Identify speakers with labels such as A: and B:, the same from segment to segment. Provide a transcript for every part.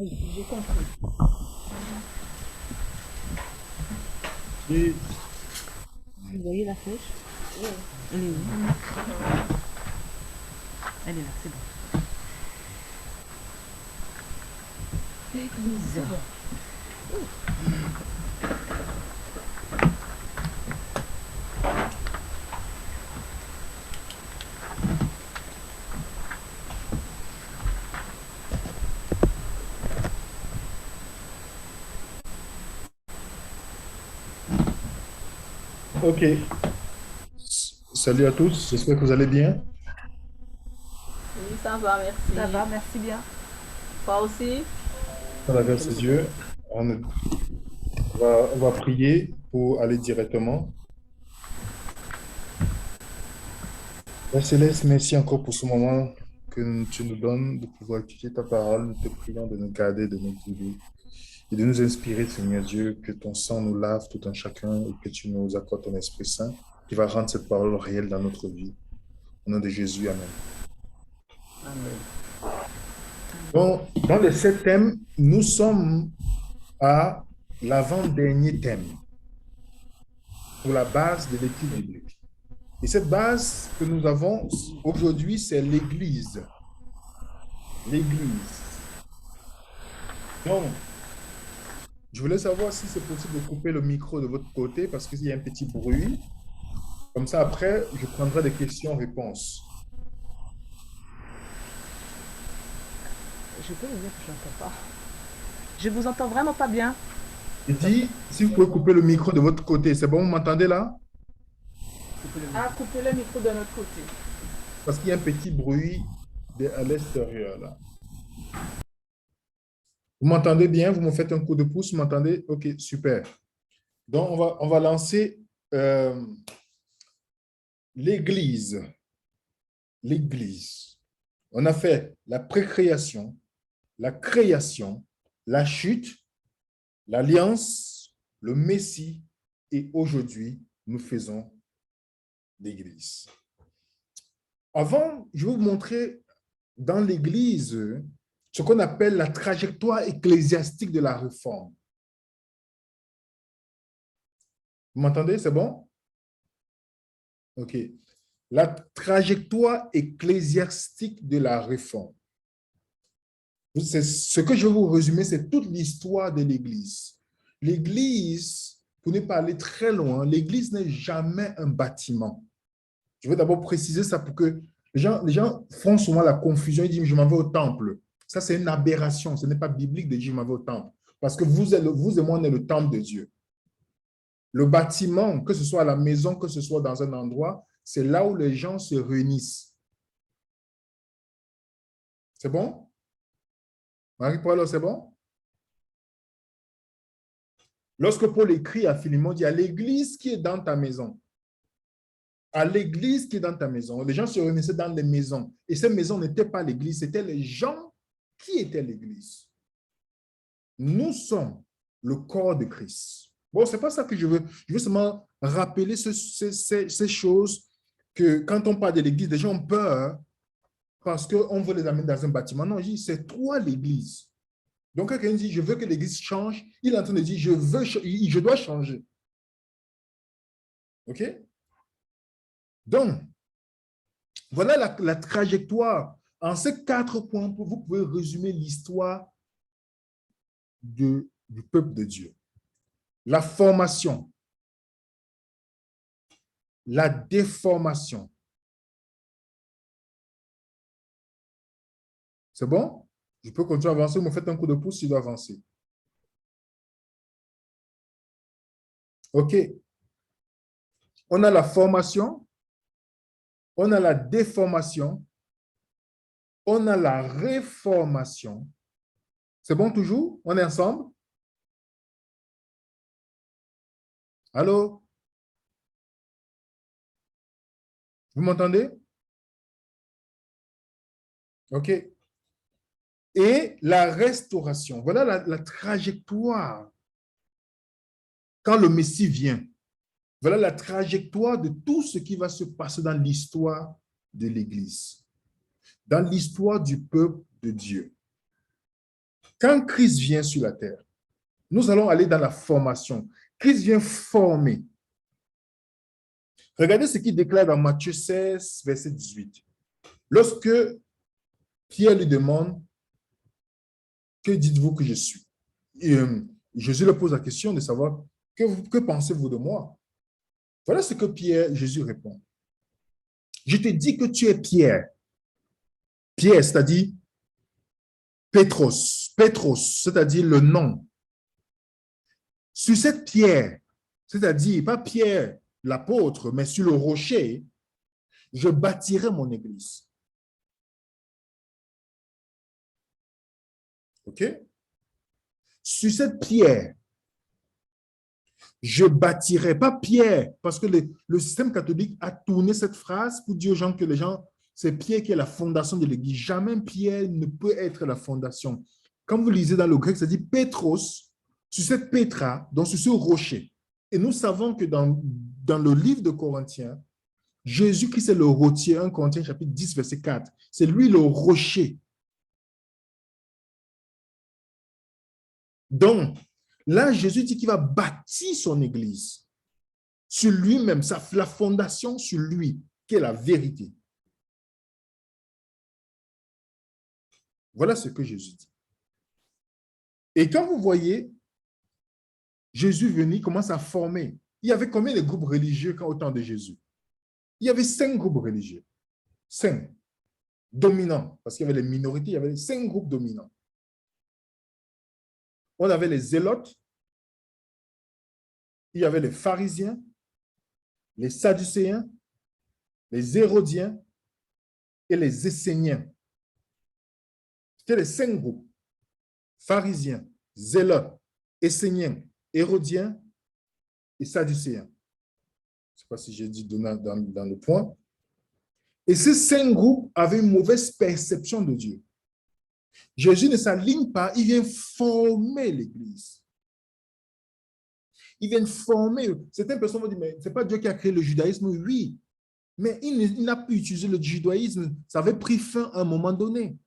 A: Oui, j'ai compris.
B: Et
A: Vous voyez la flèche? Oui.
C: Elle est où? Elle est là, c'est bon. Église.
A: C'est bon.
B: ok, salut à tous, j'espère que vous allez bien.
D: Oui, ça va,
C: Ça
D: merci.
C: va, merci bien.
D: Toi aussi?
B: Dans la grâce de Dieu, on va prier pour aller directement. Père Céleste, merci encore pour ce moment que tu nous donnes de pouvoir étudier ta parole. Nous te prions de nous garder, de nous guider et de nous inspirer, Seigneur Dieu, que ton sang nous lave tout un chacun et que tu nous accordes ton Esprit Saint qui va rendre cette parole réelle dans notre vie. Au nom de Jésus, Amen.
D: Amen.
B: Donc, dans les 7 thèmes, nous sommes à l'avant-dernier thème pour la base de l'étude biblique. Et cette base que nous avons aujourd'hui, c'est l'Église. L'Église. Donc, je voulais savoir si c'est possible de couper le micro de votre côté parce qu'il y a un petit bruit. Comme ça, après, je prendrai des questions-réponses.
C: Je peux vous dire que je n'entends pas. Je vous entends vraiment pas bien.
B: Je dis, si vous pouvez couper le micro de votre côté, c'est bon, vous m'entendez là?
A: Ah, coupez le micro de notre côté.
B: Parce qu'il y a un petit bruit à l'extérieur là. Vous m'entendez bien? Vous me faites un coup de pouce, vous m'entendez? Ok, super. Donc, on va lancer l'Église. L'Église. On a fait la précréation, la création, la chute, l'alliance, le Messie et aujourd'hui, nous faisons l'Église. Avant, je vais vous montrer dans l'Église ce qu'on appelle la trajectoire ecclésiastique de la réforme. Vous m'entendez? C'est bon? OK. La trajectoire ecclésiastique de la réforme. Ce que je vais vous résumer, c'est toute l'histoire de l'Église. L'Église, pour ne pas aller très loin, l'Église n'est jamais un bâtiment. Je veux d'abord préciser ça pour que les gens font souvent la confusion. Ils disent, je m'en vais au temple. Ça, c'est une aberration. Ce n'est pas biblique de dire, je m'en vais au temple. Parce que vous et moi, on est le temple de Dieu. Le bâtiment, que ce soit à la maison, que ce soit dans un endroit, c'est là où les gens se réunissent. C'est bon? Marie-Paul, c'est bon? Lorsque Paul écrit à Philémon, il dit à l'église qui est dans ta maison. À l'église qui est dans ta maison. Les gens se réunissaient dans les maisons. Et ces maisons n'étaient pas l'église, c'était les gens qui étaient l'église. Nous sommes le corps de Christ. Bon, ce n'est pas ça que je veux. Je veux seulement rappeler ces choses que quand on parle de l'église, les gens ont peur parce qu'on veut les amener dans un bâtiment. Non, je dis, c'est toi l'église. Donc, quelqu'un dit, je veux que l'église change, il est en train de dire, je dois changer. OK? Donc, voilà la trajectoire. En ces 4 points, vous pouvez résumer l'histoire du peuple de Dieu. La formation, la déformation. C'est bon? Je peux continuer à avancer, vous me faites un coup de pouce si je dois avancer. OK. On a la formation, on a la déformation, on a la réformation. C'est bon toujours? On est ensemble? Allô? Vous m'entendez? OK. Et la restauration. Voilà la trajectoire quand le Messie vient. Voilà la trajectoire de tout ce qui va se passer dans l'histoire de l'Église, dans l'histoire du peuple de Dieu. Quand Christ vient sur la terre, nous allons aller dans la formation. Christ vient former. Regardez ce qu'il déclare dans Matthieu 16, verset 18. Lorsque Pierre lui demande, que dites-vous que je suis? Et, Jésus leur pose la question de savoir, que pensez-vous de moi? Voilà ce que Jésus répond. Je te dis que tu es Pierre. Pierre, c'est-à-dire Pétros, c'est-à-dire le nom. Sur cette pierre, c'est-à-dire pas Pierre l'apôtre, mais sur le rocher, je bâtirai mon église. OK? Sur cette pierre, je bâtirai, pas Pierre, parce que le système catholique a tourné cette phrase pour dire aux gens que c'est Pierre qui est la fondation de l'église. Jamais Pierre ne peut être la fondation. Quand vous lisez dans le grec, ça dit Pétros, sur cette pétra, donc sur ce rocher. Et nous savons que dans le livre de Corinthiens, Jésus-Christ est le rocher, 1 Corinthiens chapitre 10, verset 4. C'est lui le rocher. Donc, là, Jésus dit qu'il va bâtir son église sur lui-même, la fondation sur lui, qui est la vérité. Voilà ce que Jésus dit. Et quand vous voyez Jésus venir, il commence à former. Il y avait combien de groupes religieux au temps de Jésus? Il y avait 5 groupes religieux. 5 dominants, parce qu'il y avait les minorités, il y avait 5 groupes dominants. On avait les zélotes, il y avait les pharisiens, les sadducéens, les hérodiens et les esséniens. C'était les 5 groupes. Pharisiens, zélotes, esséniens, hérodiens et sadducéens. Je ne sais pas si j'ai dit dans le point. Et ces 5 groupes avaient une mauvaise perception de Dieu. Jésus ne s'aligne pas, il vient former l'Église. Il vient former. Certaines personnes vont dire, mais ce n'est pas Dieu qui a créé le judaïsme. Oui, mais il n'a pu utiliser le judaïsme. Ça avait pris fin à un moment donné.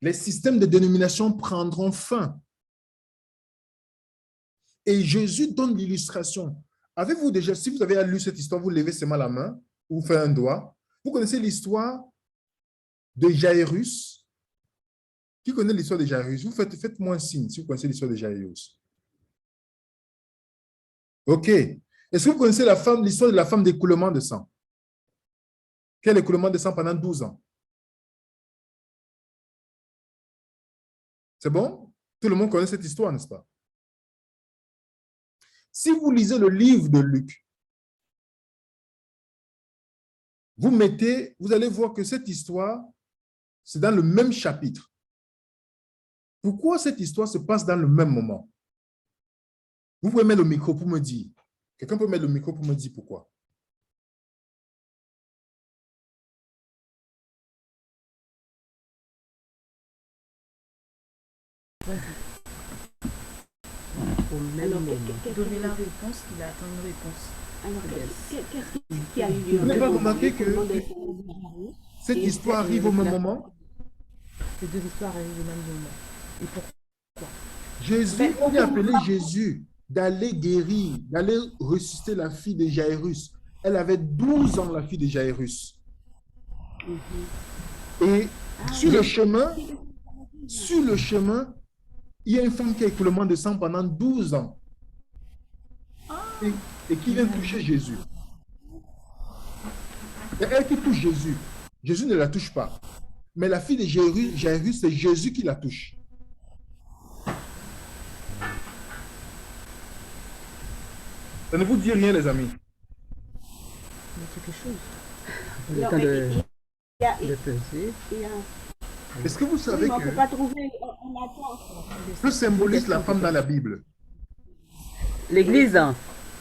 B: Les systèmes de dénomination prendront fin. Et Jésus donne l'illustration. Avez-vous déjà, si vous avez lu cette histoire, vous levez seulement la main ou vous faites un doigt. Vous connaissez l'histoire de Jairus? Qui connaît l'histoire de Jairus? Faites-moi un signe si vous connaissez l'histoire de Jairus. OK. Est-ce que vous connaissez l'histoire de la femme d'écoulement de sang? Quel écoulement de sang pendant 12 ans? C'est bon? Tout le monde connaît cette histoire, n'est-ce pas? Si vous lisez le livre de Luc, vous allez voir que cette histoire, c'est dans le même chapitre. Pourquoi cette histoire se passe dans le même moment? Vous pouvez mettre le micro pour me dire. Quelqu'un peut mettre le micro pour me dire pourquoi?
A: Donner la réponse, il attend une réponse.
E: Alors, qu'est-ce qui a eu lieu?
B: Vous n'avez pas remarqué que cette histoire arrive au même moment?
A: Les deux histoires arrivent au même moment. Et pourquoi?
B: Jésus, on a appelé Jésus d'aller guérir, d'aller ressusciter la fille de Jairus. Elle avait 12 ans, la fille de Jairus. Et sur le chemin, il y a une femme qui a écoulement de sang pendant 12 ans. Et qui vient toucher Jésus. Et elle qui touche Jésus. Jésus ne la touche pas. Mais la fille de Jairus, c'est Jésus qui la touche. Ça ne vous dit rien, les amis?
A: Mais quelque chose.
E: Le temps de
C: peser.
B: Est-ce que vous savez
E: on ne peut pas trouver,
B: que symbolise la femme dans la Bible?
C: L'église.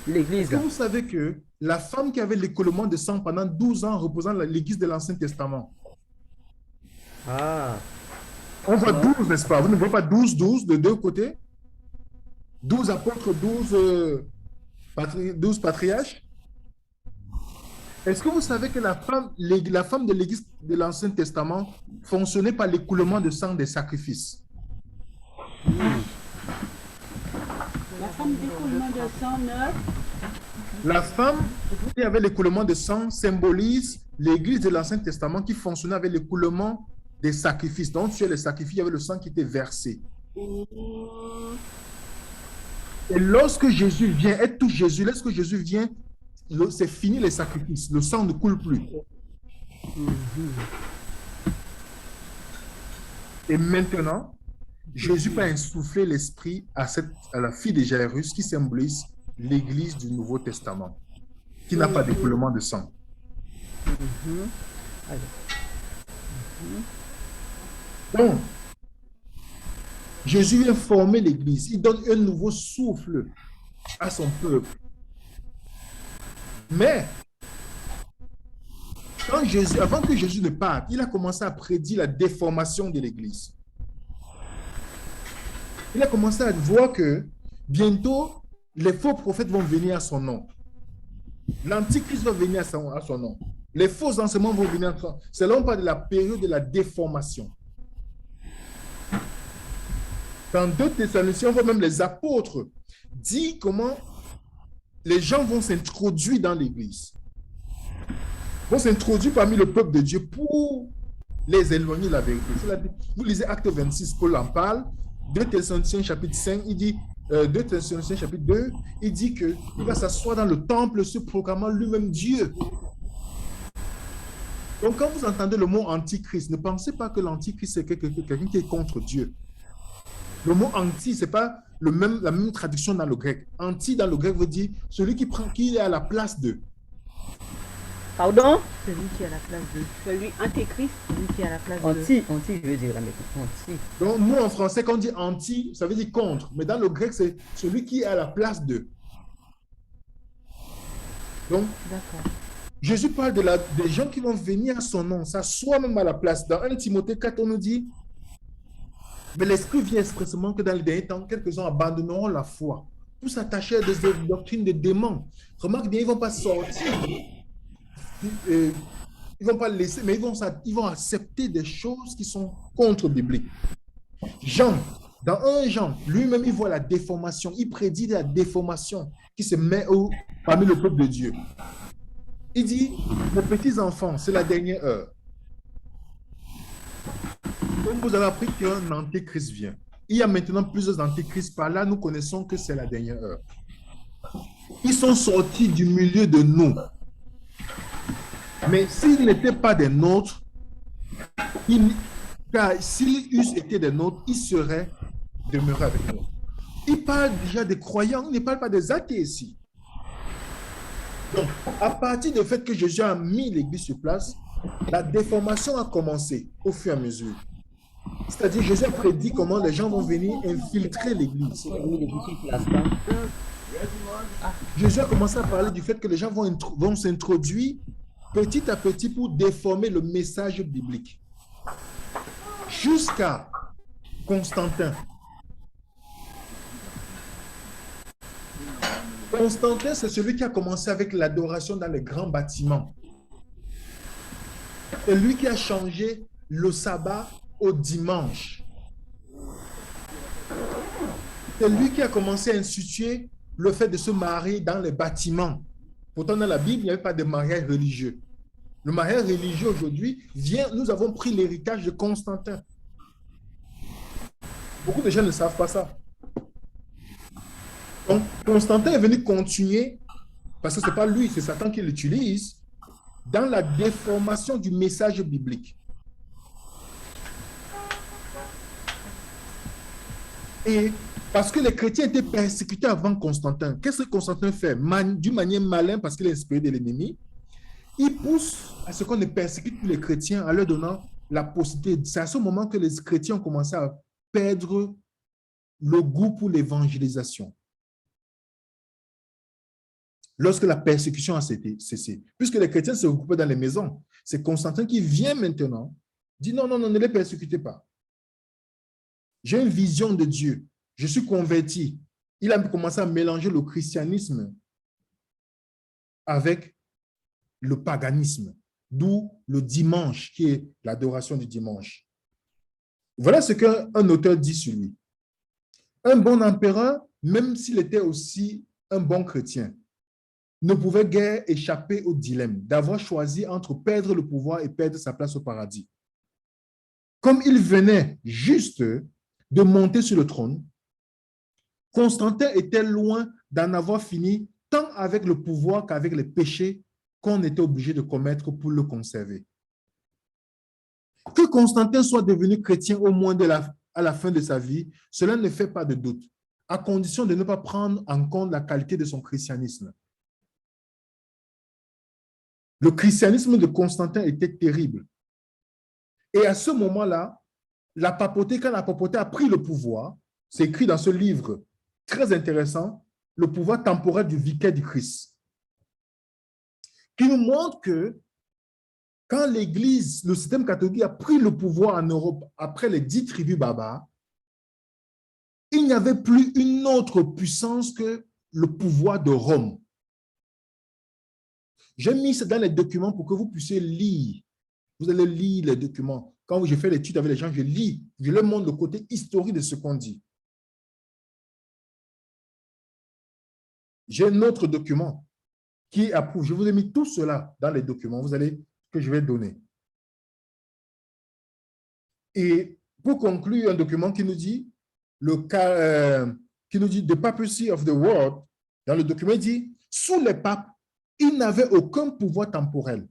B: Est-ce que vous savez que la femme qui avait l'écoulement de sang pendant 12 ans représente l'église de l'Ancien Testament?
C: Ah.
B: On voit 12, n'est-ce pas? Vous ne voyez pas 12 de deux côtés? 12 apôtres, 12 patriarches? Est-ce que vous savez que la femme de l'Église de l'Ancien Testament fonctionnait par l'écoulement de sang des sacrifices?
E: La femme d'écoulement de sang neuve.
B: La femme qui avait l'écoulement de sang symbolise l'Église de l'Ancien Testament qui fonctionnait avec l'écoulement des sacrifices. Donc, sur les sacrifices, il y avait le sang qui était versé. Et lorsque Jésus vient, et tout Jésus, lorsque Jésus vient, c'est fini les sacrifices. Le sang ne coule plus. Et maintenant, Jésus va insuffler l'esprit à la fille de Jairus qui symbolise l'Église du Nouveau Testament, qui n'a pas d'écoulement de sang. Donc, Jésus vient former l'Église. Il donne un nouveau souffle à son peuple. Mais, avant que Jésus ne parte, il a commencé à prédire la déformation de l'Église. Il a commencé à voir que bientôt, les faux prophètes vont venir à son nom. L'Antichrist va venir à son nom. Les faux enseignements vont venir à son nom. C'est là on parle de la période de la déformation. Dans 2 Thessaloniciens, on voit même les apôtres dire comment les gens vont s'introduire dans l'Église. Vont s'introduire parmi le peuple de Dieu pour les éloigner de la vérité. Vous lisez Acte 26, Paul en parle. 2 Thessaloniciens chapitre 5, il dit, 2 Thessaloniciens chapitre 2, il dit qu'il va s'asseoir dans le temple se proclamant lui-même Dieu. Donc quand vous entendez le mot antichrist, ne pensez pas que l'antichrist c'est quelqu'un qui est contre Dieu. Le mot anti, ce n'est pas la même traduction dans le grec. Anti dans le grec veut dire celui qui est à la place d'eux.
C: Pardon?
E: Celui qui est à la place de. Celui antéchrist. Celui qui est à la place de.
C: Anti veut dire la méthode. Anti.
B: Donc, nous, en français, quand on dit anti, ça veut dire contre. Mais dans le grec, c'est celui qui est à la place d'eux. Donc, Jésus parle des gens qui vont venir à son nom, s'asseoir même à la place. Dans 1 Timothée 4, on nous dit, mais l'Esprit vient expressément que dans les derniers temps, quelques-uns abandonneront la foi pour s'attacher à des doctrines de démons. Remarque bien, ils ne vont pas sortir. Ils ne vont pas laisser, mais ils vont accepter des choses qui sont contre-bibliques. Jean, dans 1 Jean, lui-même, il voit la déformation. Il prédit la déformation qui se met parmi le peuple de Dieu. Il dit, mes petits enfants, c'est la dernière heure. Comme vous avez appris qu'un antéchrist vient. Il y a maintenant plusieurs antéchrists par là, nous connaissons que c'est la dernière heure. Ils sont sortis du milieu de nous. Mais s'ils n'étaient pas des nôtres, car s'ils eussent été des nôtres, ils seraient demeurés avec nous. Il parle déjà des croyants, il ne parle pas des athées ici. Donc, à partir du fait que Jésus a mis l'Église sur place, la déformation a commencé au fur et à mesure. C'est-à-dire, Jésus a prédit comment les gens vont venir infiltrer l'Église. Jésus a commencé à parler du fait que les gens vont s'introduire petit à petit pour déformer le message biblique. Jusqu'à Constantin. Constantin, c'est celui qui a commencé avec l'adoration dans les grands bâtiments. C'est lui qui a changé le sabbat au dimanche. C'est lui qui a commencé à instituer le fait de se marier dans les bâtiments. Pourtant, dans la Bible, il n'y avait pas de mariage religieux. Le mariage religieux aujourd'hui vient, nous avons pris l'héritage de Constantin. Beaucoup de gens ne savent pas ça. Donc, Constantin est venu continuer, parce que ce n'est pas lui, c'est Satan qui l'utilise, dans la déformation du message biblique. Et parce que les chrétiens étaient persécutés avant Constantin, qu'est-ce que Constantin fait? D'une manière malin, parce qu'il est inspiré de l'ennemi, il pousse à ce qu'on ne persécute plus les chrétiens en leur donnant la possibilité. C'est à ce moment que les chrétiens ont commencé à perdre le goût pour l'évangélisation. Lorsque la persécution a cessé, puisque les chrétiens se regroupaient dans les maisons, c'est Constantin qui vient maintenant, dit non, ne les persécutez pas. J'ai une vision de Dieu, je suis converti. Il a commencé à mélanger le christianisme avec le paganisme, d'où le dimanche, qui est l'adoration du dimanche. Voilà ce qu'un auteur dit sur lui. Un bon empereur, même s'il était aussi un bon chrétien, ne pouvait guère échapper au dilemme d'avoir choisi entre perdre le pouvoir et perdre sa place au paradis. Comme il venait juste de monter sur le trône, Constantin était loin d'en avoir fini tant avec le pouvoir qu'avec les péchés qu'on était obligé de commettre pour le conserver. Que Constantin soit devenu chrétien au moins à la fin de sa vie, cela ne fait pas de doute, à condition de ne pas prendre en compte la qualité de son christianisme. Le christianisme de Constantin était terrible. Et à ce moment-là, quand la papauté a pris le pouvoir, c'est écrit dans ce livre très intéressant, Le pouvoir temporel du vicaire du Christ, qui nous montre que quand l'Église, le système catholique a pris le pouvoir en Europe après les 10 tribus barbares, il n'y avait plus une autre puissance que le pouvoir de Rome. J'ai mis ça dans les documents pour que vous puissiez lire. Vous allez lire les documents. Quand je fais l'étude avec les gens, je lis, je leur montre le côté historique de ce qu'on dit. J'ai un autre document qui approuve. Je vous ai mis tout cela dans les documents que je vais donner. Et pour conclure, un document qui nous dit The Papacy of the World, dans le document, il dit, sous les papes, il n'avait aucun pouvoir temporel.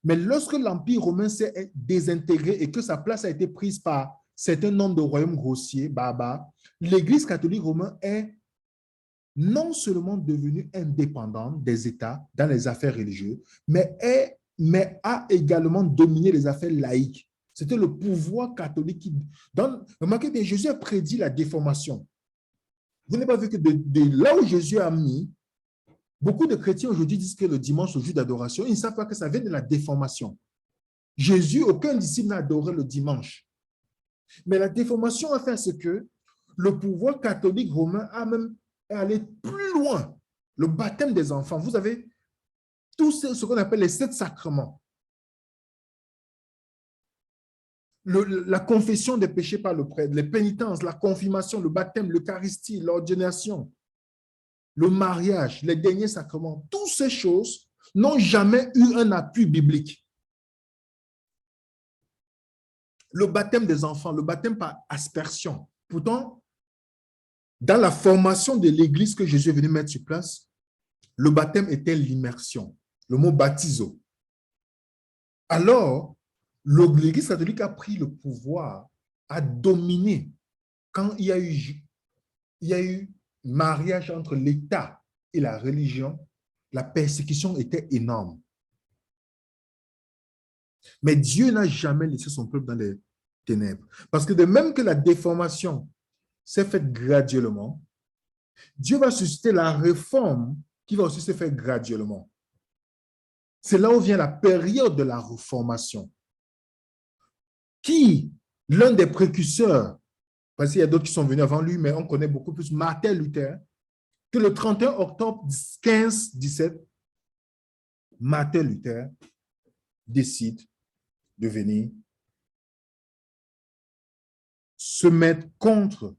B: Mais lorsque l'Empire romain s'est désintégré et que sa place a été prise par certains nombres de royaumes grossiers, barbares, l'Église catholique romaine est non seulement devenue indépendante des États dans les affaires religieuses, mais a également dominé les affaires laïques. C'était le pouvoir catholique qui... Remarquez bien, Jésus a prédit la déformation. Vous n'avez pas vu que de là où Jésus a mis, beaucoup de chrétiens aujourd'hui disent que le dimanche, c'est le jour d'adoration. Ils ne savent pas que ça vient de la déformation. Jésus, aucun disciple n'a adoré le dimanche. Mais la déformation a fait ce que le pouvoir catholique romain a même allé plus loin. Le baptême des enfants. Vous avez tout ce qu'on appelle les 7 sacrements. La confession des péchés par le prêtre, les pénitences, la confirmation, le baptême, l'eucharistie, l'ordination, le mariage, les derniers sacrements, toutes ces choses n'ont jamais eu un appui biblique. Le baptême des enfants, le baptême par aspersion. Pourtant, dans la formation de l'Église que Jésus est venu mettre sur place, le baptême était l'immersion, le mot baptizo. Alors, l'Église catholique a pris le pouvoir, a dominé quand il y a eu mariage entre l'État et la religion, la persécution était énorme. Mais Dieu n'a jamais laissé son peuple dans les ténèbres. Parce que de même que la déformation s'est faite graduellement, Dieu va susciter la réforme qui va aussi se faire graduellement. C'est là où vient la période de la réformation. Qui, l'un des précurseurs, parce qu'il y a d'autres qui sont venus avant lui, mais on connaît beaucoup plus Martin Luther, que le 31 octobre 1517, Martin Luther décide de venir se mettre contre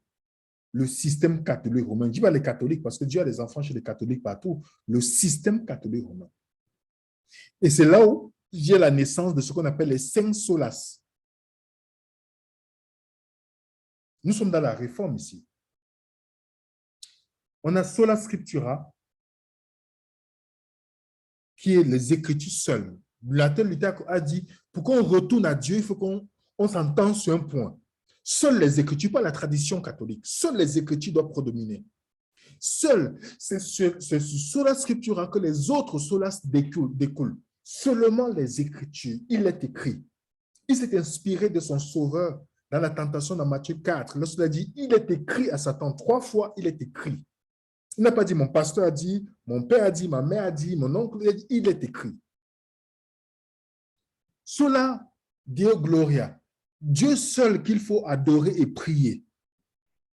B: le système catholique romain. Je ne dis pas les catholiques, parce que Dieu a des enfants chez les catholiques partout. Le système catholique romain. Et c'est là où vient la naissance de ce qu'on appelle les 5 solas. Nous sommes dans la réforme ici. On a sola scriptura, qui est les Écritures seules. Martin Luther a dit, pour qu'on retourne à Dieu, il faut qu'on s'entende sur un point. Seules les Écritures, pas la tradition catholique, seules les Écritures doivent prédominer. Seul, c'est sur sola scriptura que les autres solas découlent. Seulement les Écritures, il est écrit. Il s'est inspiré de son Sauveur dans la tentation dans Matthieu 4. Lorsqu'il a dit, il est écrit à Satan. 3 fois, il est écrit. Il n'a pas dit, mon pasteur a dit, mon père a dit, ma mère a dit, mon oncle a dit, il est écrit. Sola Deo Gloria. Dieu seul qu'il faut adorer et prier.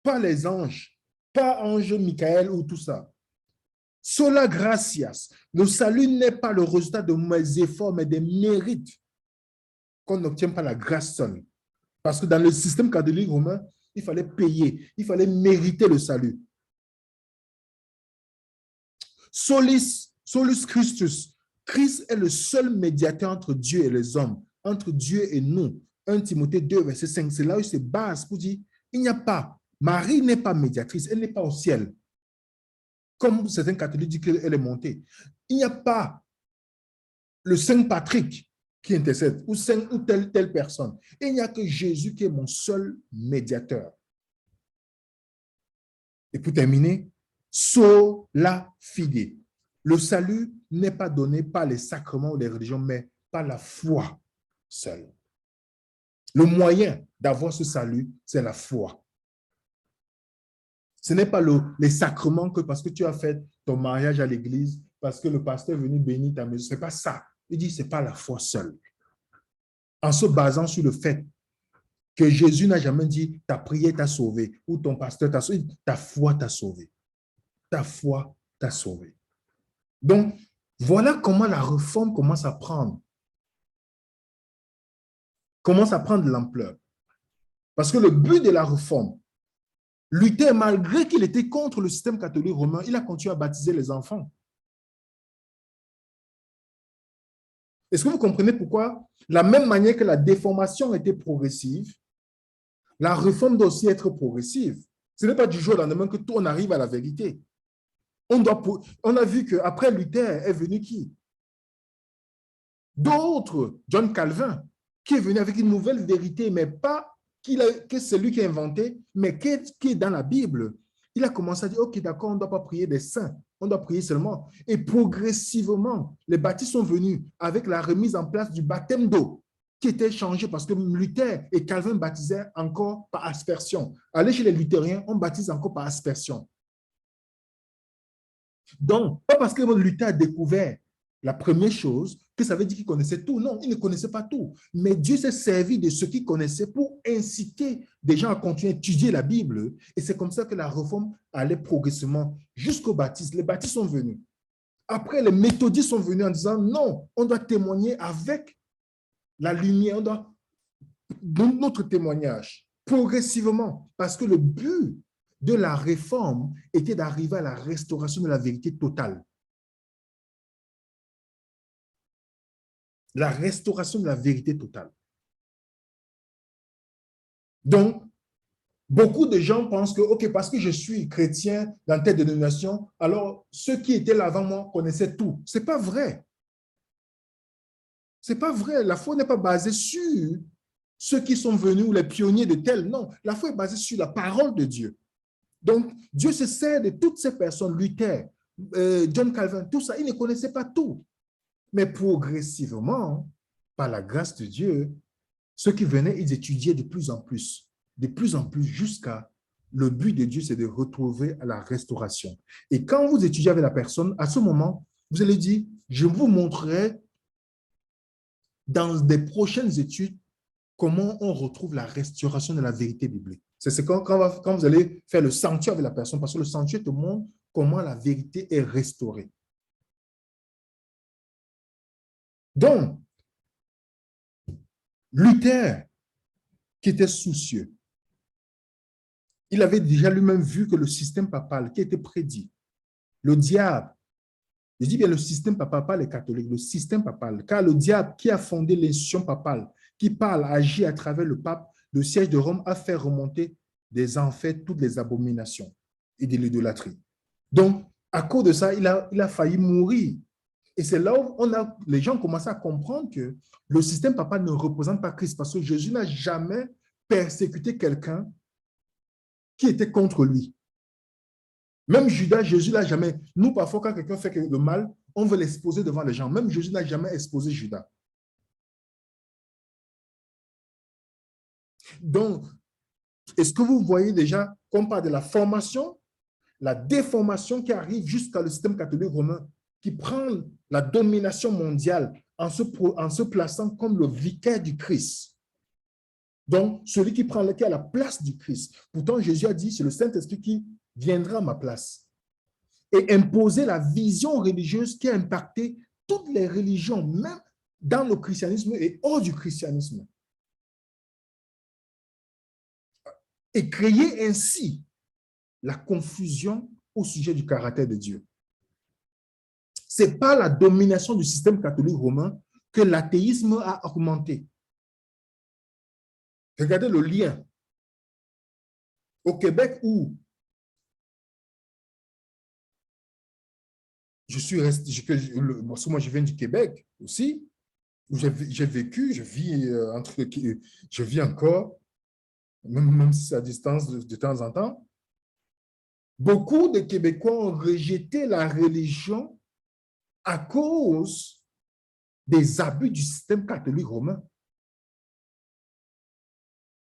B: Pas les anges, pas ange Michael ou tout ça. Sola gratias. Le salut n'est pas le résultat de mes efforts, mais des mérites qu'on n'obtient pas la grâce seule. Parce que dans le système catholique romain, il fallait payer, il fallait mériter le salut. Solus Christus. Christ est le seul médiateur entre Dieu et les hommes, entre Dieu et nous. 1 Timothée 2, verset 5, c'est là où il se base pour dire, il n'y a pas, Marie n'est pas médiatrice, elle n'est pas au ciel. Comme certains catholiques disent qu'elle est montée. Il n'y a pas le Saint Patrick qui intercède, ou telle personne. Et il n'y a que Jésus qui est mon seul médiateur. Et pour terminer, sola fide. Le salut n'est pas donné par les sacrements ou les religions, mais par la foi seule. Le moyen d'avoir ce salut, c'est la foi. Ce n'est pas les sacrements que parce que tu as fait ton mariage à l'église, parce que le pasteur est venu bénir ta maison. Ce n'est pas ça. Il dit, ce n'est pas la foi seule. En se basant sur le fait que Jésus n'a jamais dit, ta prière t'a sauvé, ou ton pasteur t'a sauvé, ta foi t'a sauvé. Ta foi t'a sauvé. Donc, voilà comment la réforme commence à prendre de l'ampleur. Parce que le but de la réforme, Luther, malgré qu'il était contre le système catholique romain, il a continué à baptiser les enfants. Est-ce que vous comprenez pourquoi, de la même manière que la déformation était progressive, la réforme doit aussi être progressive. Ce n'est pas du jour au lendemain que tout on arrive à la vérité. On a vu qu'après Luther est venu qui? D'autres, John Calvin, qui est venu avec une nouvelle vérité, mais pas que c'est lui qui a inventé, mais qui est dans la Bible. Il a commencé à dire, ok, d'accord, on ne doit pas prier des saints, on doit prier seulement. Et progressivement, les baptistes sont venus avec la remise en place du baptême d'eau, qui était changé parce que Luther et Calvin baptisaient encore par aspersion. Allez chez les luthériens, on baptise encore par aspersion. Donc, pas parce que Luther a découvert la première chose, que ça veut dire qu'il connaissait tout. Non, il ne connaissait pas tout. Mais Dieu s'est servi de ce qu'il connaissait pour inciter des gens à continuer à étudier la Bible. Et c'est comme ça que la réforme allait progressivement jusqu'au baptiste. Les baptistes sont venus. Après, les méthodistes sont venus en disant, non, on doit témoigner avec la lumière, on doit donner notre témoignage progressivement. Parce que le but de la réforme était d'arriver à la restauration de la vérité totale. La restauration de la vérité totale. Donc, beaucoup de gens pensent que, ok, parce que je suis chrétien dans telle dénomination, alors ceux qui étaient là avant moi connaissaient tout. Ce n'est pas vrai. Ce n'est pas vrai. La foi n'est pas basée sur ceux qui sont venus ou les pionniers de tel. Non, la foi est basée sur la parole de Dieu. Donc, Dieu se sert de toutes ces personnes, Luther, John Calvin, tout ça, ils ne connaissaient pas tout. Mais progressivement, par la grâce de Dieu, ceux qui venaient, ils étudiaient de plus en plus, jusqu'à le but de Dieu, c'est de retrouver la restauration. Et quand vous étudiez avec la personne, à ce moment, vous allez dire, je vous montrerai dans des prochaines études comment on retrouve la restauration de la vérité biblique. C'est quand vous allez faire le sanctuaire avec la personne, parce que le sanctuaire te montre comment la vérité est restaurée. Donc, Luther, qui était soucieux, il avait déjà lui-même vu que le système papal qui était prédit, le diable, je dis bien le système papal, pas les catholiques, le système papal, car le diable qui a fondé l'institution papale, qui parle, agit à travers le pape, le siège de Rome a fait remonter des enfers toutes les abominations et de l'idolâtrie. Donc, à cause de ça, il a failli mourir. Et c'est là où les gens commencent à comprendre que le système papal ne représente pas Christ parce que Jésus n'a jamais persécuté quelqu'un qui était contre lui. Même Judas, Jésus n'a jamais... Nous, parfois, quand quelqu'un fait le mal, on veut l'exposer devant les gens. Même Jésus n'a jamais exposé Judas. Donc, est-ce que vous voyez déjà qu'on parle de la formation, la déformation qui arrive jusqu'à le système catholique romain, qui prend la domination mondiale en se plaçant comme le vicaire du Christ. Donc, celui qui a la place du Christ. Pourtant, Jésus a dit, c'est le Saint-Esprit qui viendra à ma place. et imposer la vision religieuse qui a impacté toutes les religions, même dans le christianisme et hors du christianisme. Et créer ainsi la confusion au sujet du caractère de Dieu. C'est par la domination du système catholique romain que l'athéisme a augmenté. Regardez le lien. Au Québec, où je suis resté, moi je viens du Québec aussi, où j'ai vécu, je vis encore, même si c'est à distance de temps en temps. Beaucoup de Québécois ont rejeté la religion à cause des abus du système catholique romain.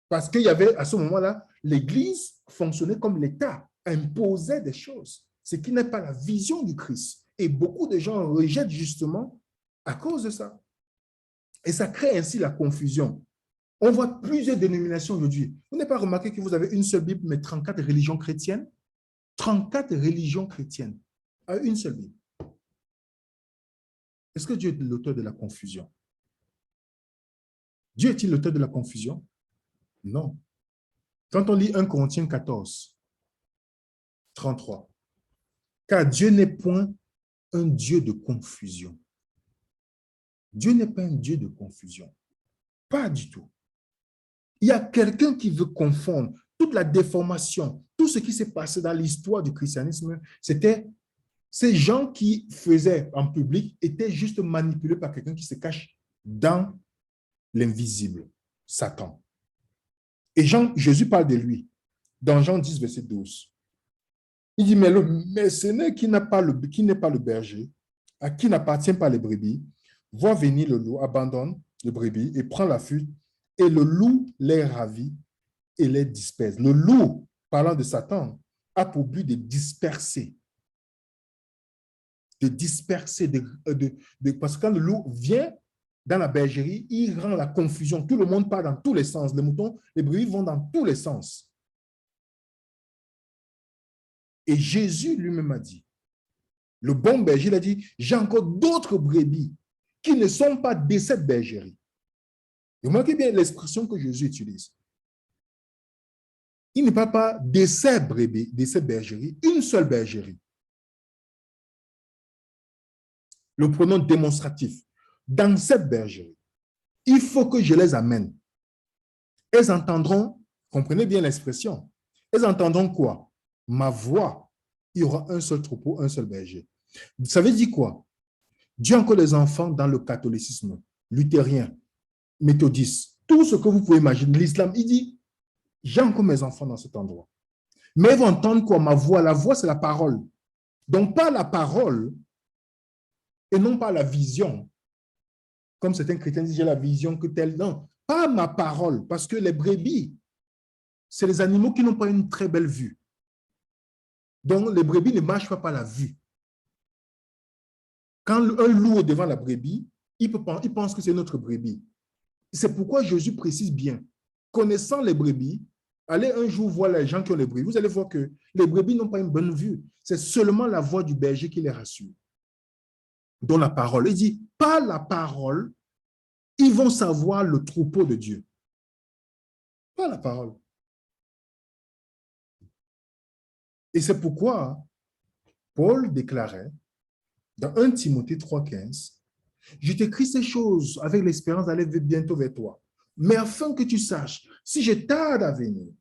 B: Parce qu'il y avait, à ce moment-là, l'Église fonctionnait comme l'État, imposait des choses, ce qui n'est pas la vision du Christ. Et beaucoup de gens rejettent justement à cause de ça. Et ça crée ainsi la confusion. On voit plusieurs dénominations aujourd'hui. Vous n'avez pas remarqué que vous avez une seule Bible, mais 34 religions chrétiennes? 34 religions chrétiennes à une seule Bible. Est-ce que Dieu est l'auteur de la confusion? Dieu est-il l'auteur de la confusion? Non. Quand on lit 1 Corinthiens 14, 33, car Dieu n'est point un Dieu de confusion. Dieu n'est pas un Dieu de confusion. Pas du tout. Il y a quelqu'un qui veut confondre toute la déformation, tout ce qui s'est passé dans l'histoire du christianisme, c'était ces gens qui faisaient en public étaient juste manipulés par quelqu'un qui se cache dans l'invisible, Satan. Et Jésus parle de lui, dans Jean 10, verset 12. Il dit, mais ce n'est qui n'est pas le berger, à qui n'appartient pas les brebis, voit venir le loup, abandonne les brebis et prend la fuite, et le loup les ravit et les disperse. Le loup, parlant de Satan, a pour but de disperser. Parce que quand le loup vient dans la bergerie, il rend la confusion. Tout le monde part dans tous les sens. Les moutons, les brebis vont dans tous les sens. Et Jésus lui-même a dit, le bon berger, il a dit, j'ai encore d'autres brebis qui ne sont pas de cette bergerie. Remarquez bien l'expression que Jésus utilise. Il ne parle pas de ces brebis, de cette bergerie, une seule bergerie. Le pronom démonstratif. Dans cette bergerie, il faut que je les amène. Elles entendront, comprenez bien l'expression, elles entendront quoi? Ma voix. Il y aura un seul troupeau, un seul berger. Ça veut dire quoi? Dieu a encore des enfants dans le catholicisme, luthérien, méthodiste, tout ce que vous pouvez imaginer. L'islam, il dit, j'ai encore mes enfants dans cet endroit. Mais ils vont entendre quoi? Ma voix. La voix, c'est la parole. Donc, pas la parole et non pas la vision. Comme certains chrétiens disent, j'ai la vision que telle. Non, pas ma parole. Parce que les brebis, c'est les animaux qui n'ont pas une très belle vue. Donc, les brebis ne marchent pas par la vue. Quand un loup est devant la brebis, il pense que c'est notre brebis. C'est pourquoi Jésus précise bien, connaissant les brebis, allez un jour voir les gens qui ont les brebis, vous allez voir que les brebis n'ont pas une bonne vue. C'est seulement la voix du berger qui les rassure. Dont la parole. Il dit, par la parole, ils vont savoir le troupeau de Dieu. Pas la parole. Et c'est pourquoi Paul déclarait dans 1 Timothée 3,15, je t'écris ces choses avec l'espérance d'aller bientôt vers toi. Mais afin que tu saches, si je tarde à venir,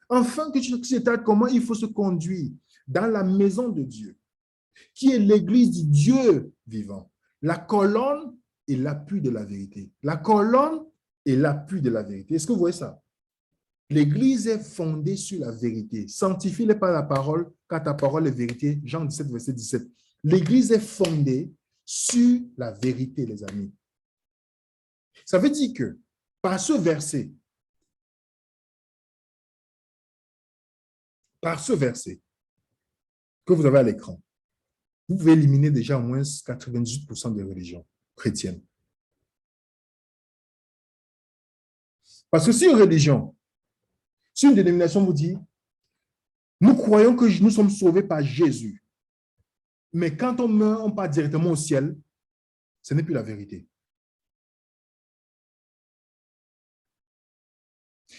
B: afin que tu saches comment il faut se conduire dans la maison de Dieu, qui est l'église du Dieu vivant, la colonne et l'appui de la vérité. La colonne et l'appui de la vérité. Est-ce que vous voyez ça? L'église est fondée sur la vérité. Sanctifie-les par la parole, car ta parole est vérité. Jean 17, verset 17. L'église est fondée sur la vérité, les amis. Ça veut dire que, par ce verset que vous avez à l'écran, vous pouvez éliminer déjà au moins 98% des religions chrétiennes. Parce que si une religion, si une dénomination vous dit, nous croyons que nous sommes sauvés par Jésus, Mais quand on meurt, on part directement au ciel, ce n'est plus la vérité.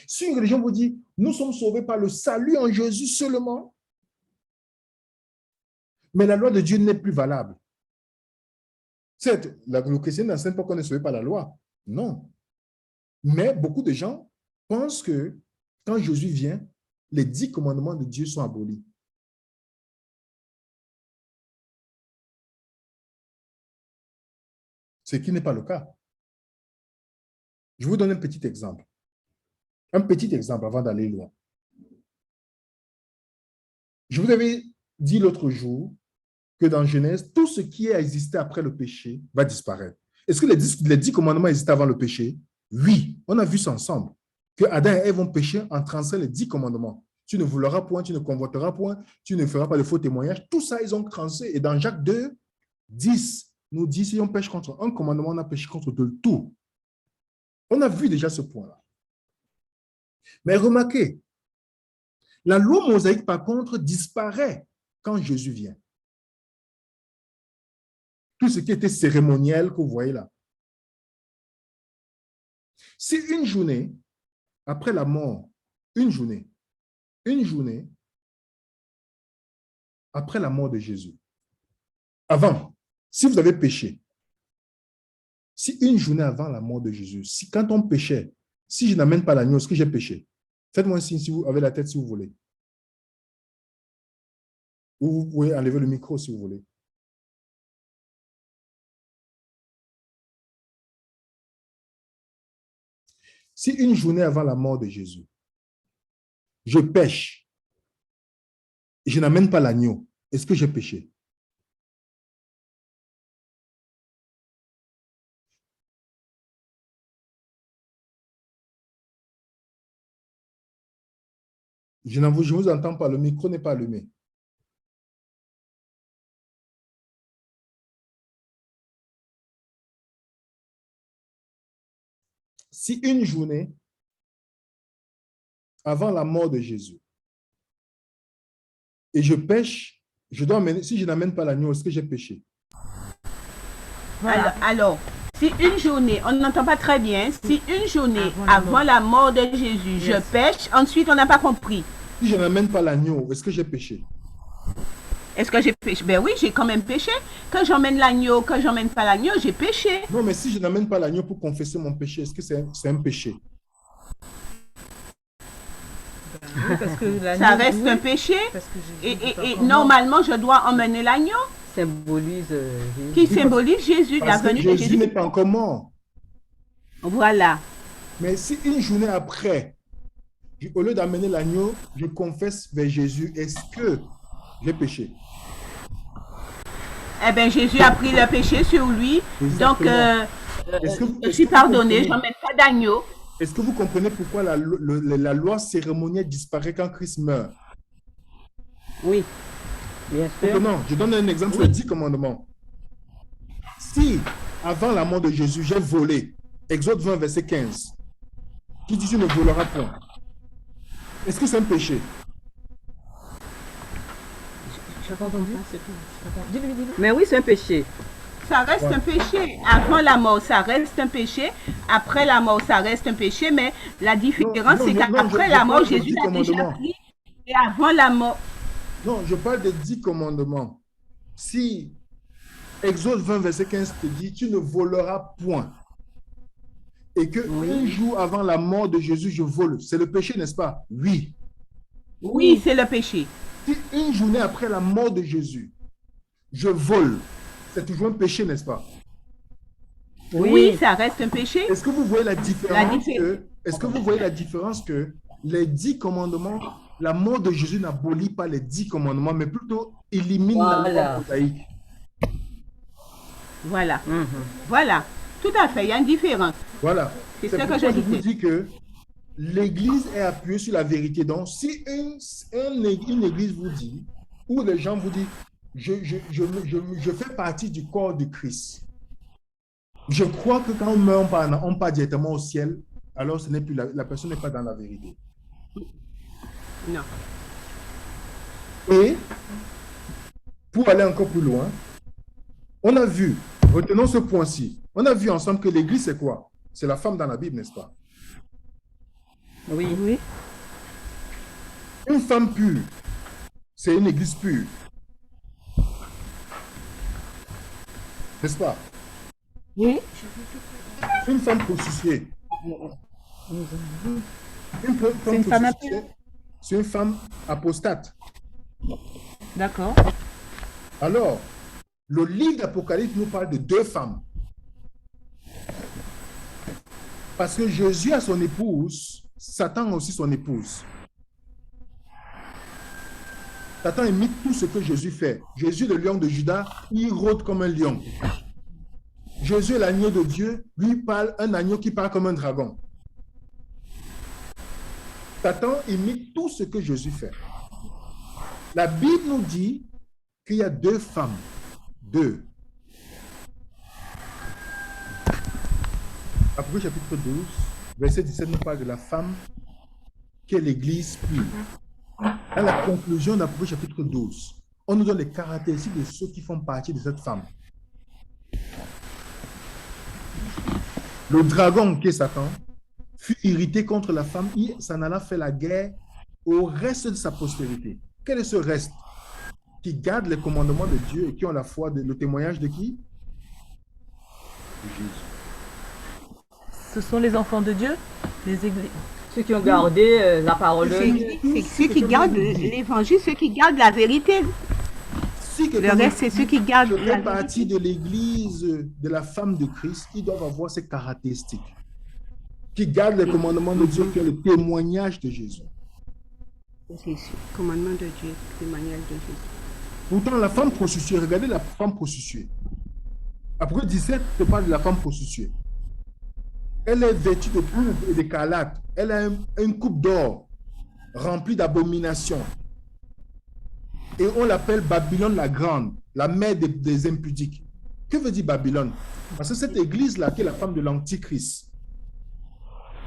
B: Si une religion vous dit, nous sommes sauvés par le salut en Jésus seulement, mais la loi de Dieu n'est plus valable. Certes, le chrétien n'enseigne pas qu'on est sauvé par la loi. Non. Mais beaucoup de gens pensent que quand Jésus vient, les 10 commandements de Dieu sont abolis. Ce qui n'est pas le cas. Je vous donne un petit exemple. Un petit exemple avant d'aller loin. Je vous avais dit l'autre jour que dans Genèse, tout ce qui a existé après le péché va disparaître. Est-ce que les 10 commandements existaient avant le péché? Oui, on a vu ça ensemble. Que Adam et Ève vont pécher en transgressant les 10 commandements. Tu ne voleras point, tu ne convoiteras point, tu ne feras pas de faux témoignages. Tout ça, ils ont transgressé. Et dans Jacques 2, 10, nous dit si on pêche contre un commandement, on a péché contre tout. On a vu déjà ce point-là. Mais remarquez, la loi mosaïque, par contre, disparaît quand Jésus vient. Tout ce qui était cérémoniel que vous voyez là. Si une journée, après la mort, une journée, après la mort de Jésus, avant, si vous avez péché, si une journée avant la mort de Jésus, si quand on péchait, si je n'amène pas l'agneau, est-ce que j'ai péché? Faites-moi un signe si vous avez la tête si vous voulez. Ou vous pouvez enlever le micro si vous voulez. Si une journée avant la mort de Jésus, je pêche et je n'amène pas l'agneau, est-ce que j'ai péché? Je ne vous entends pas, le micro n'est pas allumé. Si une journée avant la mort de Jésus et je pêche, je dois amener, si je n'amène pas l'agneau, est-ce que j'ai péché?
E: Voilà. Alors, si une journée, on n'entend pas très bien, si une journée avant la mort de Jésus, je pêche, ensuite on n'a pas compris.
B: Si je n'amène pas l'agneau, est-ce que j'ai péché?
E: Est-ce que j'ai péché? Ben oui, j'ai quand même péché. Quand j'emmène l'agneau, quand j'emmène pas l'agneau, j'ai péché.
B: Non, mais si je n'amène pas l'agneau pour confesser mon péché, est-ce que c'est un péché?
A: Oui, parce que
E: Ça reste un péché.
A: Parce que
E: Et normalement, je dois emmener l'agneau
F: Symbolise Jésus.
E: qui symbolise Jésus, la
B: Parce que
E: venue de
B: Jésus
E: Jésus.
B: n'est pas encore mort.
E: Voilà.
B: Mais si une journée après, au lieu d'amener l'agneau, je confesse vers Jésus, est-ce que j'ai péché?
E: Eh bien, Jésus a pris le péché sur lui. Donc, je suis pardonné, je n'emmène pas d'agneau.
B: Est-ce que vous comprenez pourquoi la loi cérémonielle disparaît quand Christ meurt?
F: Oui, bien sûr.
B: Non, je donne un exemple sur les 10 commandements. Si, avant la mort de Jésus, j'ai volé, Exode 20, verset 15, qui dit tu ne voleras point, est-ce que c'est un péché?
A: Je n'ai pas entendu. Dis-le.
F: Mais oui, c'est un péché.
E: Ça reste un péché. Avant la mort, ça reste un péché. Après la mort, ça reste un péché. Mais la différence, c'est qu'après la mort, Jésus a déjà pris. Et avant la mort.
B: Non, je parle des 10 commandements. Si Exode 20, verset 15 te dit, tu ne voleras point, et que un jour avant la mort de Jésus, je vole, c'est le péché, n'est-ce pas? Oui.
E: Oui, c'est le péché.
B: Si une journée après la mort de Jésus, je vole, c'est toujours un péché, n'est-ce pas?
E: Oui, ça reste un péché.
B: Est-ce que vous voyez la différence est-ce que vous voyez la différence que les 10 commandements, la mort de Jésus n'abolit pas les 10 commandements, mais plutôt élimine la loi mosaïque?
E: Voilà. Voilà. Tout à fait, il y a une différence.
B: Voilà.
E: C'est ce que
B: pourquoi
E: je
B: vous
E: disais.
B: dis que l'Église est appuyée sur la vérité. Donc, si une Église vous dit, ou les gens vous disent, je fais partie du corps de Christ, je crois que quand on meurt, on part directement au ciel, alors ce n'est plus la personne n'est pas dans la vérité.
E: Non.
B: Et Pour aller encore plus loin, on a vu, retenons ce point-ci, on a vu ensemble que l'Église, c'est quoi? C'est la femme dans la Bible, n'est-ce pas?
F: Oui.
C: Oui.
B: Une femme pure, c'est une Église pure. N'est-ce pas?
C: Oui.
B: Une femme prostituée.
C: C'est une femme
B: prostituée, c'est une femme apostate.
C: D'accord.
B: Alors, le livre d'Apocalypse nous parle de deux femmes. Parce que Jésus a son épouse, Satan a aussi son épouse. Satan imite tout ce que Jésus fait. Jésus, le lion de Juda, il rôde comme un lion. Jésus est l'agneau de Dieu, lui parle un agneau qui parle comme un dragon. Satan imite tout ce que Jésus fait. La Bible nous dit qu'il y a deux femmes. Deux. Apocalypse chapitre 12, verset 17 nous parle de la femme qui est l'Église pure. À la conclusion d'Apocalypse chapitre 12, on nous donne les caractéristiques de ceux qui font partie de cette femme. Le dragon qui est Satan fut irrité contre la femme, il s'en alla faire la guerre au reste de sa postérité. Quel est ce reste? Qui garde les commandements de Dieu et qui ont la foi, le témoignage de qui? De Jésus.
C: Ce sont les enfants de Dieu, les églises.
D: Ceux qui ont gardé la parole de Dieu.
E: C'est ceux qui gardent l'évangile, ceux qui gardent la vérité.
B: Si
E: Le reste, c'est ceux qui gardent la
B: fait partie de l'église de la femme de Christ, ils doivent avoir ces caractéristiques. Qui gardent les commandements de Dieu, qui est le témoignage de Jésus.
E: C'est sûr. Commandement de Dieu, témoignage de Jésus.
B: Pourtant, la femme prostituée, regardez la femme prostituée. Après 17, je parle de la femme prostituée. Elle est vêtue de pourpre et d'écarlate. Elle a une coupe d'or remplie d'abominations. Et on l'appelle Babylone la Grande, la mère des impudiques. Que veut dire Babylone? Parce que cette église-là, qui est la femme de l'Antichrist.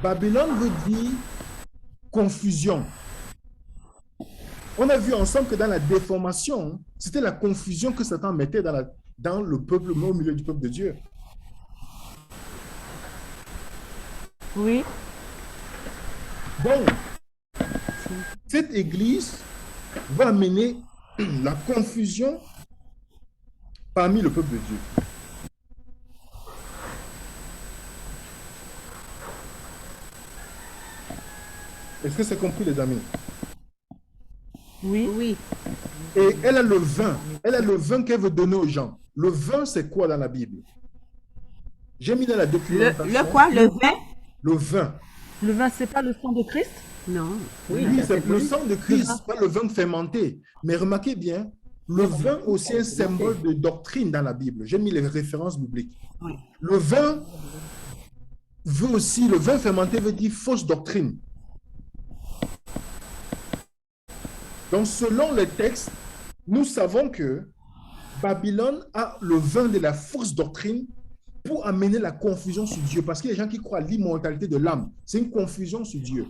B: Babylone veut dire confusion. On a vu ensemble que dans la déformation, c'était la confusion que Satan mettait dans le peuple, au milieu du peuple de Dieu.
C: Oui.
B: Donc, cette église va amener la confusion parmi le peuple de Dieu. Est-ce que c'est compris, les amis?
C: Oui.
E: Oui.
B: Et elle a le vin. Elle a le vin qu'elle veut donner aux gens. Le vin, c'est quoi dans la Bible? J'ai mis dans la documentation.
E: Le quoi? Le vin?
B: Le vin.
C: Le vin, c'est pas le sang de Christ?
E: Non.
B: Oui, c'est le sang de Christ, pas le vin fermenté. Mais remarquez bien, le vin aussi est un symbole de doctrine dans la Bible. J'ai mis les références bibliques.
E: Oui.
B: Le vin veut aussi, le vin fermenté veut dire fausse doctrine. Donc, selon les textes, nous savons que Babylone a le vin de la fausse doctrine pour amener la confusion sur Dieu. Parce qu'il y a des gens qui croient à l'immortalité de l'âme. C'est une confusion sur Dieu.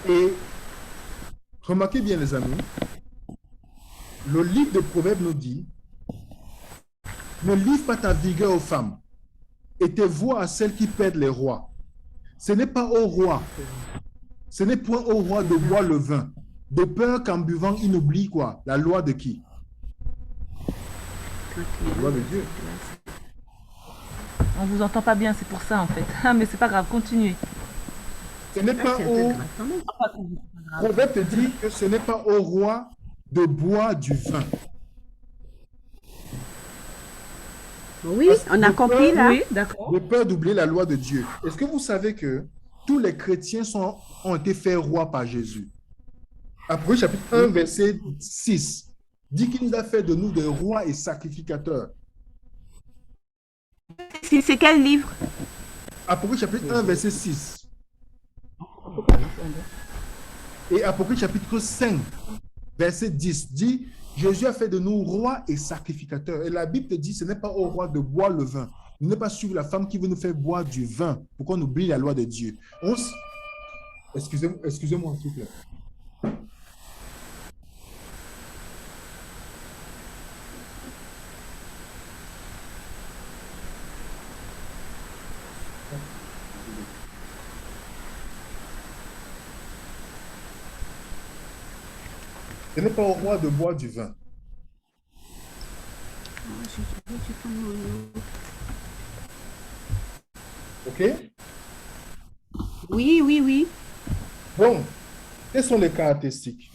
B: Et remarquez bien, les amis, le livre de Proverbes nous dit: ne livre pas ta vigueur aux femmes et tes voix à celles qui perdent les rois. Ce n'est pas au roi, ce n'est point au roi de boire le vin, de peur qu'en buvant, il n'oublie quoi? La loi de qui? La loi de Dieu.
C: On vous entend pas bien, c'est pour ça en fait. Ah, mais c'est pas grave, continuez.
B: Ce n'est pas au... Proverbe te dit que ce n'est pas au roi de boire du vin.
E: Oui, on a compris là.
C: Oui, d'accord.
B: De peur d'oublier la loi de Dieu. Est-ce que vous savez que tous les chrétiens ont été faits rois par Jésus? Après chapitre 1, verset 6, dit qu'il nous a fait de nous des rois et sacrificateurs.
E: C'est quel livre?
B: Apocalypse chapitre 1, verset 6. Et Apocalypse chapitre 5, verset 10 dit: Jésus a fait de nous rois et sacrificateurs. Et la Bible te dit: ce n'est pas au roi de boire le vin. Ne pas suivre la femme qui veut nous faire boire du vin pour qu'on oublie la loi de Dieu. Excusez-moi, s'il vous plaît. Ce n'est pas au roi de boire du vin. OK?
E: Oui, oui, oui.
B: Bon, quelles sont les caractéristiques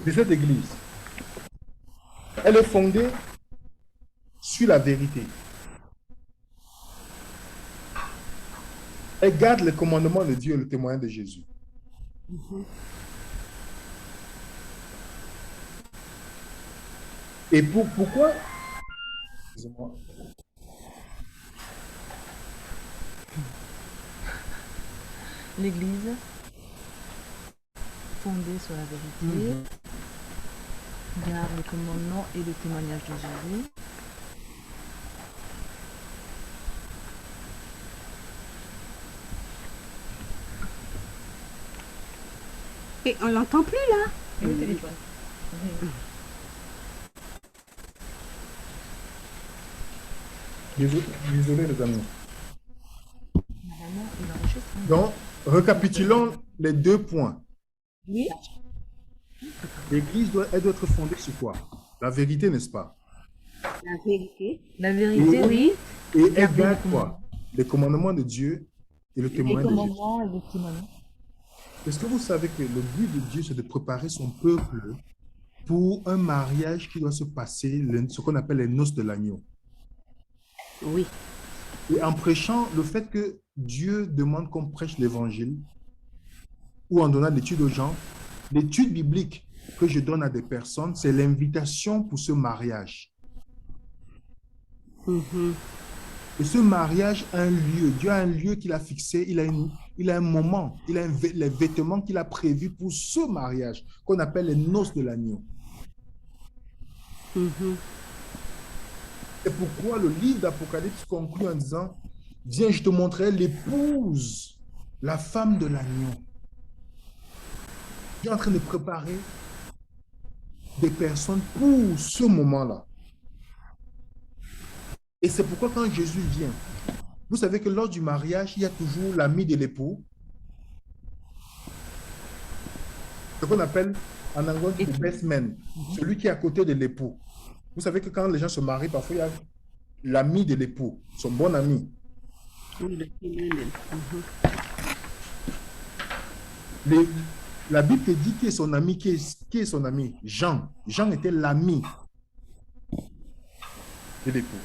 B: de cette église? Elle est fondée sur la vérité. Elle garde les commandements de Dieu et le témoignage de Jésus. Et pourquoi? Excusez-moi.
C: L'église fondée sur la vérité, garde le commandement et le témoignage de Jésus.
E: Et on l'entend plus là.
D: Et le téléphone.
B: Désolé les amis.
C: Normalement, il enregistre.
B: Donc, récapitulons les 2 points.
E: Oui.
B: L'église elle doit être fondée sur quoi? La vérité, n'est-ce pas?
E: La vérité.
C: La vérité,
E: Oui.
B: Et elle garde quoi? Les commandements de Dieu et le
C: les
B: témoignage de Jésus.
C: commandements et les témoignages.
B: Est-ce que vous savez que le but de Dieu, c'est de préparer son peuple pour un mariage qui doit se passer, ce qu'on appelle les noces de l'agneau?
E: Oui.
B: Et en prêchant le fait que Dieu demande qu'on prêche l'évangile, ou en donnant l'étude aux gens, l'étude biblique que je donne à des personnes, c'est l'invitation pour ce mariage. Et ce mariage a un lieu. Dieu a un lieu qu'il a fixé, il a un moment, il a les vêtements qu'il a prévus pour ce mariage, qu'on appelle les noces de l'agneau. C'est pourquoi le livre d'Apocalypse conclut en disant, viens, je te montrerai l'épouse, la femme de l'agneau. Dieu est en train de préparer des personnes pour ce moment-là. Et c'est pourquoi quand Jésus vient, vous savez que lors du mariage, il y a toujours l'ami de l'époux, ce qu'on appelle en anglais le best man, celui qui est à côté de l'époux. Vous savez que quand les gens se marient, parfois il y a l'ami de l'époux, son bon ami. La Bible te dit qui est son ami, qui est son ami? Jean. Jean était l'ami de l'époux.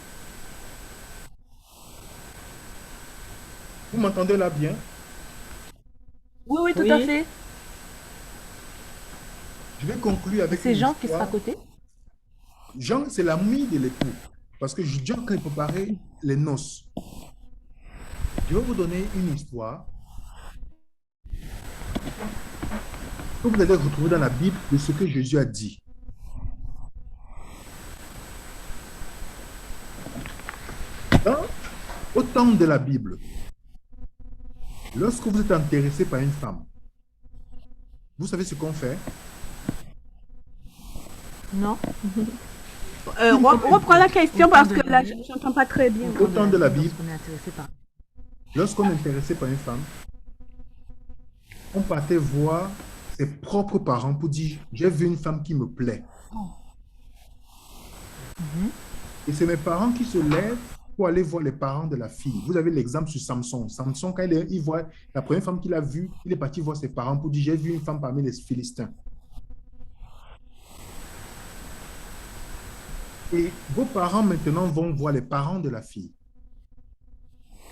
B: Vous m'entendez là bien?
C: Oui, oui, tout à fait.
B: Je vais conclure avec
C: C'est
B: une
C: Jean qui
B: histoire.
C: sera à côté.
B: Jean, c'est l'ami de l'époux. Parce que Jean, quand il préparait les noces, je vais vous donner une histoire que vous allez retrouver dans la Bible de ce que Jésus a dit. Au temps de la Bible, lorsque vous êtes intéressé par une femme, vous savez ce qu'on fait?
C: Non.
E: Reprends la question parce que là, je n'entends pas très bien.
B: Au temps de la Bible,
C: On est intéressé par.
B: lorsqu'on est intéressé par une femme, on partait voir ses propres parents pour dire, j'ai vu une femme qui me plaît. Et c'est mes parents qui se lèvent pour aller voir les parents de la fille. Vous avez l'exemple sur Samson. Samson, quand il voit la première femme qu'il a vue, il est parti voir ses parents pour dire, j'ai vu une femme parmi les Philistins. Et vos parents maintenant vont voir les parents de la fille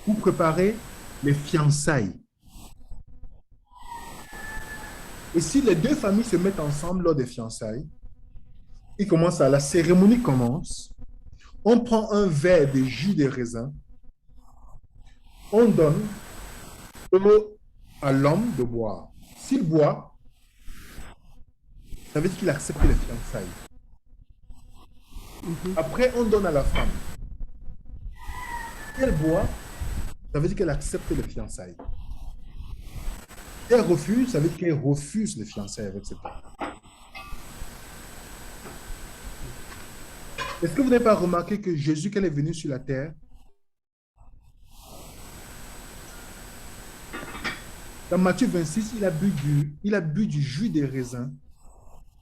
B: pour préparer les fiançailles. Et si les deux familles se mettent ensemble lors des fiançailles, la cérémonie commence, on prend un verre de jus de raisin, on donne à l'homme de boire. S'il boit, ça veut dire qu'il accepte les fiançailles. Après, on donne à la femme. Si elle boit, ça veut dire qu'elle accepte les fiançailles. Si elle refuse, ça veut dire qu'elle refuse les fiançailles avec cet homme. Est-ce que vous n'avez pas remarqué que Jésus, quand il est venu sur la terre, dans Matthieu 26, il a bu du jus des raisins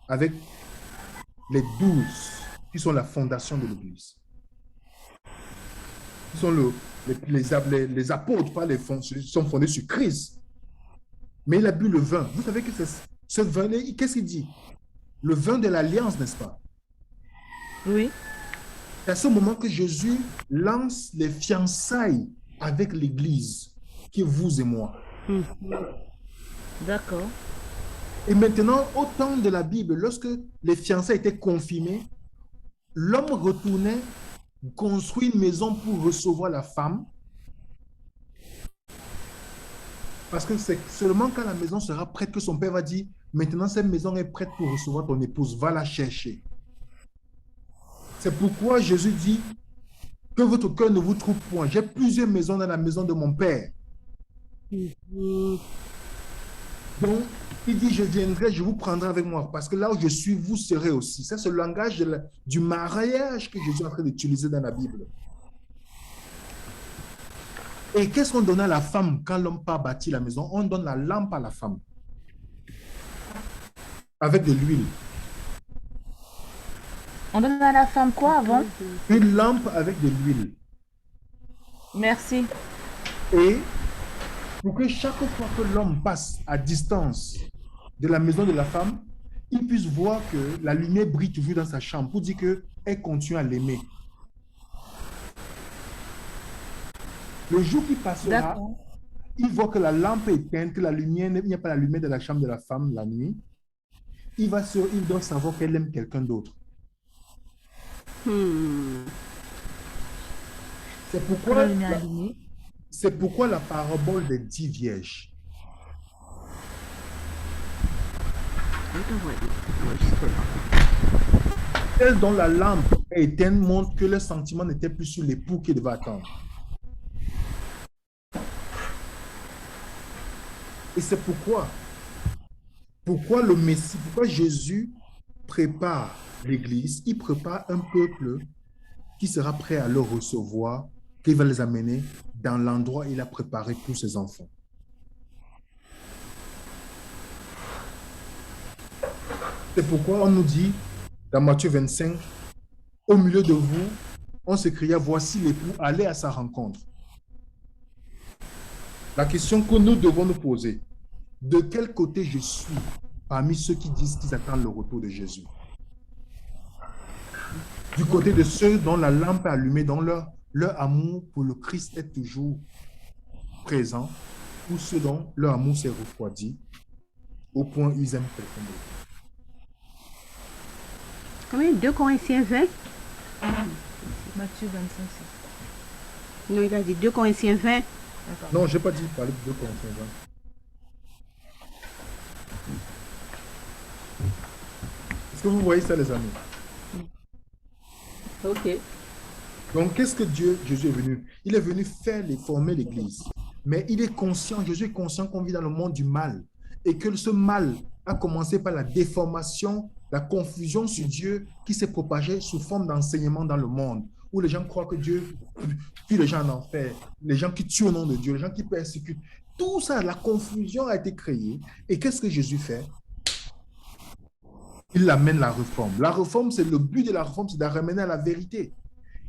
B: avec les 12 qui sont la fondation de l'Église. Qui sont les apôtres, pas qui sont fondés sur Christ. Mais il a bu le vin. Vous savez que ce vin, qu'est-ce qu'il dit? Le vin de l'alliance, n'est-ce pas?
C: Oui.
B: C'est à ce moment que Jésus lance les fiançailles avec l'Église, qui est vous et moi.
C: D'accord.
B: Et maintenant, au temps de la Bible, lorsque les fiançailles étaient confirmées, l'homme retournait construire une maison pour recevoir la femme. Parce que c'est seulement quand la maison sera prête que son père va dire, maintenant cette maison est prête pour recevoir ton épouse, va la chercher. C'est pourquoi Jésus dit que votre cœur ne vous trouble point. J'ai plusieurs maisons dans la maison de mon père. Donc, il dit, je viendrai, je vous prendrai avec moi, parce que là où je suis, vous serez aussi. C'est ce langage du mariage que Jésus est en train d'utiliser dans la Bible. Et qu'est-ce qu'on donne à la femme quand l'homme part bâtir la maison? On donne la lampe à la femme. Avec de l'huile.
C: On donne à la femme quoi avant?
B: Une lampe avec de l'huile.
C: Merci.
B: Et pour que chaque fois que l'homme passe à distance de la maison de la femme, il puisse voir que la lumière brille toujours dans sa chambre pour dire qu'elle continue à l'aimer. Le jour qui passera, il voit que la lampe est éteinte, que la lumière, il n'y a pas la lumière de la chambre de la femme la nuit. Il doit savoir qu'elle aime quelqu'un d'autre. C'est pourquoi la parabole des 10 vierges. Celle dont la lampe est éteinte montre que le sentiment n'était plus sur l'époux qui devait attendre. Et c'est pourquoi le Messie, pourquoi Jésus prépare l'Église, il prépare un peuple qui sera prêt à le recevoir, qui va les amener dans l'endroit où il a préparé pour ses enfants. C'est pourquoi on nous dit, dans Matthieu 25, au milieu de vous, on s'écria, voici l'époux, allez à sa rencontre. La question que nous devons nous poser, de quel côté je suis parmi ceux qui disent qu'ils attendent le retour de Jésus? Du côté de ceux dont la lampe est allumée, dont leur amour pour le Christ est toujours présent, ou ceux dont leur amour s'est refroidi, au point où ils aiment quelqu'un d'autre.
E: Combien? 2 Corinthiens 20?
C: Matthieu 25.
E: Non, il a dit 2 Corinthiens 20.
B: Non, je n'ai pas dit parler de 2 Corinthiens 20. Est-ce que vous voyez ça, les amis?
D: Ok.
B: Donc, qu'est-ce que Jésus est venu? Il est venu former l'Église. Mais il est conscient, Jésus est conscient qu'on vit dans le monde du mal. Et que ce mal a commencé par la déformation, la confusion sur Dieu qui s'est propagée sous forme d'enseignement dans le monde. Où les gens croient que Dieu tue les gens en enfer, les gens qui tuent au nom de Dieu, les gens qui persécutent. Tout ça, la confusion a été créée. Et qu'est-ce que Jésus fait? Il amène la réforme. La réforme, c'est le but de la réforme, c'est de ramener à la vérité.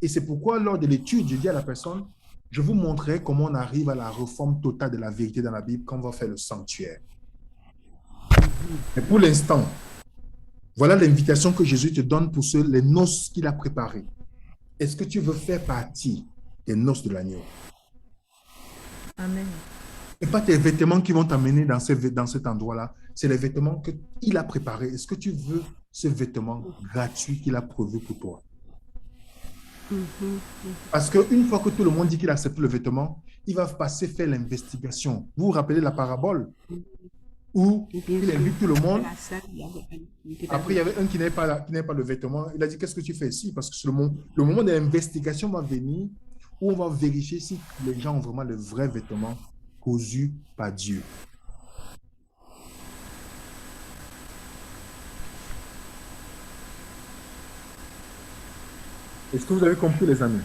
B: Et c'est pourquoi, lors de l'étude, je dis à la personne, je vous montrerai comment on arrive à la réforme totale de la vérité dans la Bible quand on va faire le sanctuaire. Mais pour l'instant, voilà l'invitation que Jésus te donne pour les noces qu'il a préparées. Est-ce que tu veux faire partie des noces de l'agneau?
C: Amen.
B: Et pas tes vêtements qui vont t'amener dans cet endroit-là. C'est les vêtements qu'il a préparés. Est-ce que tu veux ce vêtement gratuit qu'il a prévu pour toi? Parce qu'une fois que tout le monde dit qu'il accepte le vêtement, il va passer faire l'investigation. Vous vous rappelez la parabole où il invite tout le monde. Après, il y avait un qui n'avait pas le vêtement. Il a dit, qu'est-ce que tu fais ici? Parce que le moment de l'investigation va venir où on va vérifier si les gens ont vraiment le vrai vêtement cousu par Dieu. Est-ce que vous avez compris, les amis?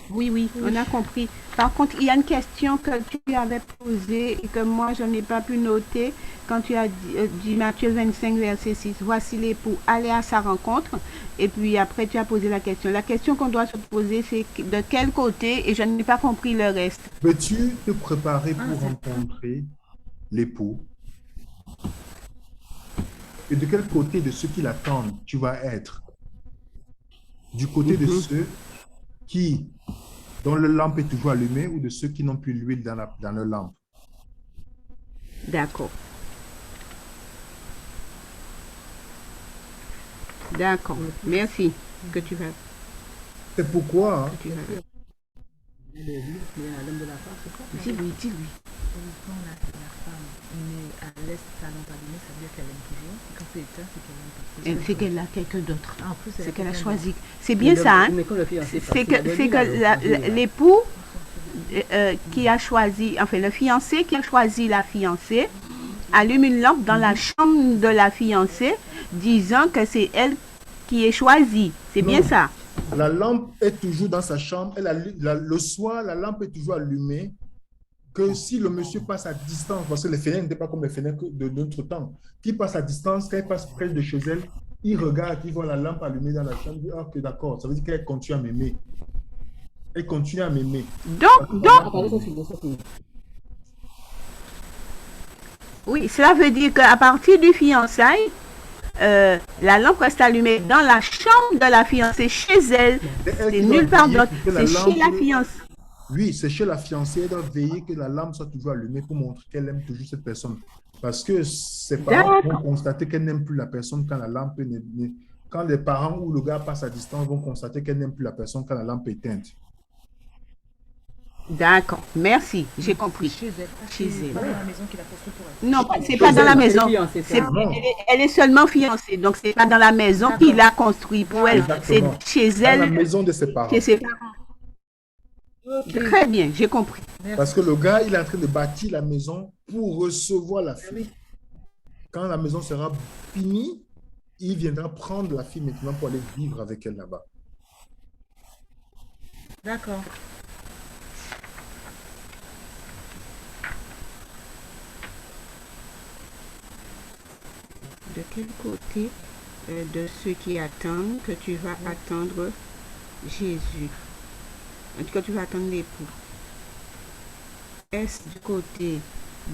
E: Oui, on a compris. Par contre, il y a une question que tu avais posée et que moi, je n'ai pas pu noter quand tu as dit Matthieu 25, verset 6. Voici l'époux, allez à sa rencontre. Et puis après, tu as posé la question. La question qu'on doit se poser, c'est de quel côté, et je n'ai pas compris le reste.
B: Peux-tu te préparer pour rencontrer l'époux? Et de quel côté de ceux qui l'attendent tu vas être? Du côté de ceux dont le lampe est toujours allumée ou de ceux qui n'ont plus l'huile dans leur lampe?
E: D'accord. D'accord. Merci. Que tu vas.
B: C'est pourquoi
E: Dis-lui.
C: Quand la femme met à l'est sa lampe allumée, ça veut dire qu'elle aime toujours. Et quand c'est éteint, c'est qu'elle aime pas.
E: Elle fait qu'elle a quelqu'un d'autre.
C: En plus,
E: C'est qu'elle a choisi. C'est bien ça, hein?
D: Mais quand le fiancé
E: C'est que l'époux qui a choisi, enfin le fiancé qui a choisi la fiancée, allume une lampe dans la chambre de la fiancée, disant que c'est elle qui est choisie. C'est bien ça?
B: la lampe est toujours dans sa chambre. Le soir, la lampe est toujours allumée. Que si le monsieur passe à distance, parce que les fenêtres n'étaient pas comme les fenêtres de notre temps, qui passe à distance, quand il passe près de chez elle, il regarde, il voit la lampe allumée dans la chambre, il dit, ok, d'accord, ça veut dire qu'elle continue à m'aimer. Elle continue à m'aimer.
E: Oui, cela veut dire qu'à partir du fiançailles, la lampe reste allumée dans la chambre de la fiancée, chez elle. C'est nulle part d'autre. C'est chez la fiancée.
B: Oui, c'est chez la fiancée. Elle doit veiller que la lampe soit toujours allumée pour montrer qu'elle aime toujours cette personne. Parce que ses parents vont constater qu'elle n'aime plus la personne quand la lampe est... Quand les parents ou le gars passe à distance vont constater qu'elle n'aime plus la personne quand la lampe est éteinte.
E: D'accord, merci, j'ai compris.
C: Chez elle.
E: Chez elle.
C: Pas dans la maison qu'il a construite pour elle.
E: Non, c'est pas dans la maison. Elle est seulement fiancée, donc c'est pas dans la maison qu'il a construit pour elle. C'est chez elle.
B: Dans la maison de ses parents.
E: Chez ses parents. Très bien, j'ai compris.
B: Parce que le gars, il est en train de bâtir la maison pour recevoir la fille. Quand la maison sera finie, il viendra prendre la fille maintenant pour aller vivre avec elle là-bas.
C: D'accord.
E: De quel côté de ceux qui attendent que tu vas attendre Jésus? En tout cas, tu vas attendre l'époux. Est-ce du côté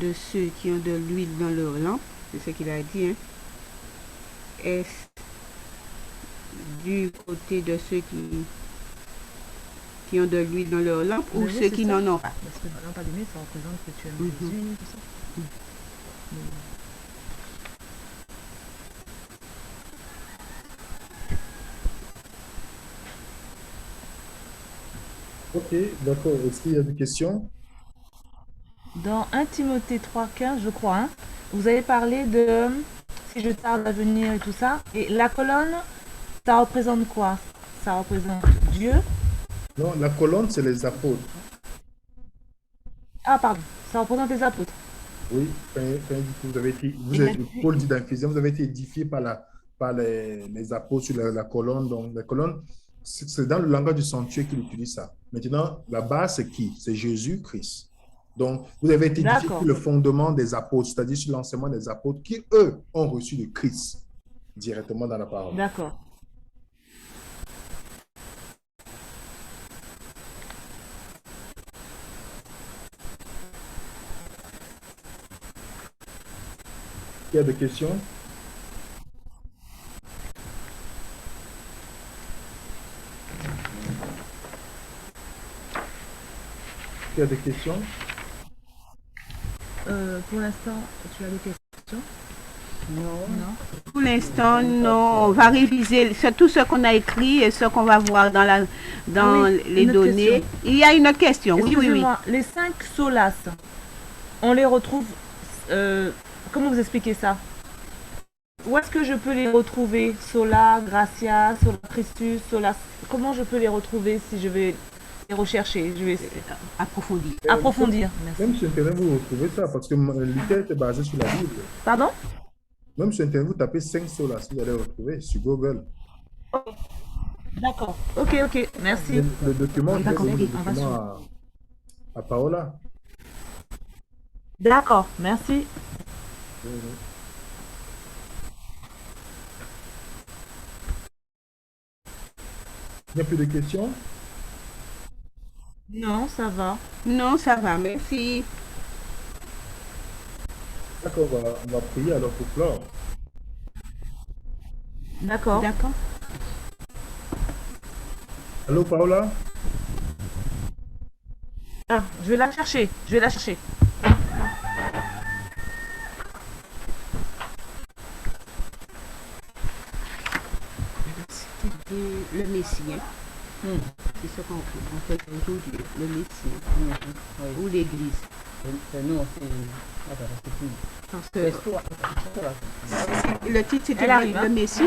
E: de ceux qui ont de l'huile dans leur lampe? C'est ce qu'il a dit, hein? Est-ce du côté de ceux qui ont de l'huile dans leur lampe ou ceux qui n'en ont pas?
C: Parce que la lampe allumée, ça représente que tu aimes Jésus, tout ça.
B: Ok, d'accord. Est-ce qu'il y a des questions?
C: Dans 1 Timothée 3,15, je crois, hein, vous avez parlé de si je tarde à venir et tout ça. Et la colonne, ça représente quoi? Ça représente Dieu?
B: Non, la colonne, c'est les apôtres.
C: Ah, pardon, ça représente les apôtres.
B: Oui, vous avez été, Paul dit dans Éphésiens, vous avez été édifiés par les apôtres sur la colonne. Donc, la colonne, c'est dans le langage du sanctuaire qu'il utilise ça. Maintenant, la base, c'est qui? C'est Jésus-Christ. Donc, vous avez été édifiés sur le fondement des apôtres, c'est-à-dire sur l'enseignement des apôtres qui, eux, ont reçu de Christ directement dans la parole.
C: D'accord.
B: Il y a des questions? Il y a des questions?
C: Pour l'instant, tu as des questions? Non.
E: Pour l'instant, non. On va réviser tout ce qu'on a écrit et ce qu'on va voir dans les données.
C: Question.
E: Il y a une autre question. Oui.
C: Les 5 solas, on les retrouve... comment vous expliquez ça? où est-ce que je peux les retrouver? Sola, Gracia, Sola Christus, Sola... Comment je peux les retrouver si je vais les rechercher? Je vais
E: Approfondir.
C: approfondir. Merci.
B: Même sur Internet, vous retrouvez ça, parce que Luther était basé sur la Bible.
C: Pardon?
B: Même sur Internet, vous tapez 5 solas, vous allez retrouver sur Google.
C: D'accord. Ok, ok. Merci.
B: Le document, je vais
C: D'accord,
B: donner le
C: on va
B: document à Paola.
C: D'accord. Merci.
B: Il n'y a plus de questions?
C: Non, ça va.
E: Non, ça va, merci.
B: D'accord, on va prier alors pour clore.
C: D'accord.
E: D'accord.
B: Allô, Paola?
C: Ah, je vais la chercher. Je vais la chercher.
E: Le Messie, hein. C'est ce qu'on fait aujourd'hui, le Messie.
F: Oui.
E: Ou l'Église.
F: Et nous aussi. Attends, c'est fini.
E: Parce que
F: C'est toi.
E: le titre c'était
C: Elle arrive,
E: le
C: hein.
E: Messie ou